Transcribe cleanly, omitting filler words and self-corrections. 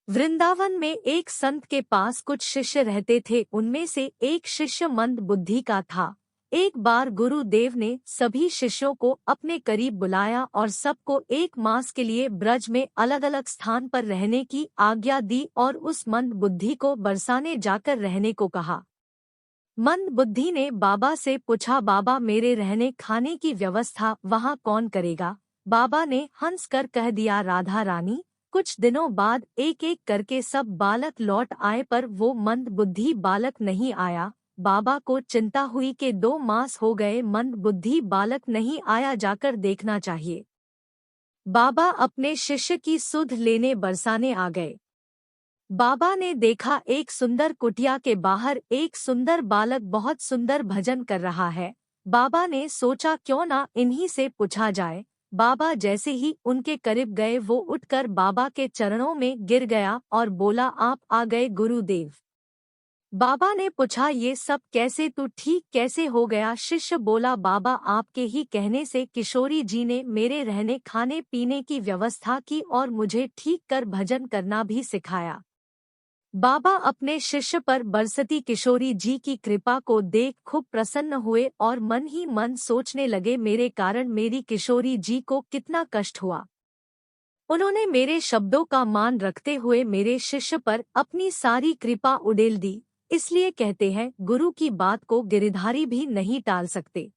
वृंदावन में एक संत के पास कुछ शिष्य रहते थे। उनमें से एक शिष्य मंद बुद्धि का था। एक बार गुरुदेव ने सभी शिष्यों को अपने करीब बुलाया और सबको 1 मास के लिए ब्रज में अलग अलग स्थान पर रहने की आज्ञा दी और उस मंद बुद्धि को बरसाने जाकर रहने को कहा। मंद बुद्धि ने बाबा से पूछा, बाबा मेरे रहने खाने की व्यवस्था वहाँ कौन करेगा? बाबा ने हंस कर कह दिया, राधा रानी। कुछ दिनों बाद एक एक करके सब बालक लौट आए, पर वो मंद बुद्धि बालक नहीं आया। बाबा को चिंता हुई कि 2 मास हो गए मंद बुद्धि बालक नहीं आया, जाकर देखना चाहिए। बाबा अपने शिष्य की सुध लेने बरसाने आ गए। बाबा ने देखा एक सुंदर कुटिया के बाहर एक सुंदर बालक बहुत सुंदर भजन कर रहा है। बाबा ने सोचा क्यों ना इन्हीं से पूछा जाए। बाबा जैसे ही उनके करीब गए वो उठकर बाबा के चरणों में गिर गया और बोला, आप आ गए गुरुदेव। बाबा ने पूछा, ये सब कैसे, तू ठीक कैसे हो गया? शिष्य बोला, बाबा आपके ही कहने से किशोरी जी ने मेरे रहने खाने पीने की व्यवस्था की और मुझे ठीक कर भजन करना भी सिखाया। बाबा अपने शिष्य पर बरसती किशोरी जी की कृपा को देख खूब प्रसन्न हुए और मन ही मन सोचने लगे, मेरे कारण मेरी किशोरी जी को कितना कष्ट हुआ। उन्होंने मेरे शब्दों का मान रखते हुए मेरे शिष्य पर अपनी सारी कृपा उड़ेल दी। इसलिए कहते हैं, गुरु की बात को गिरधारी भी नहीं टाल सकते।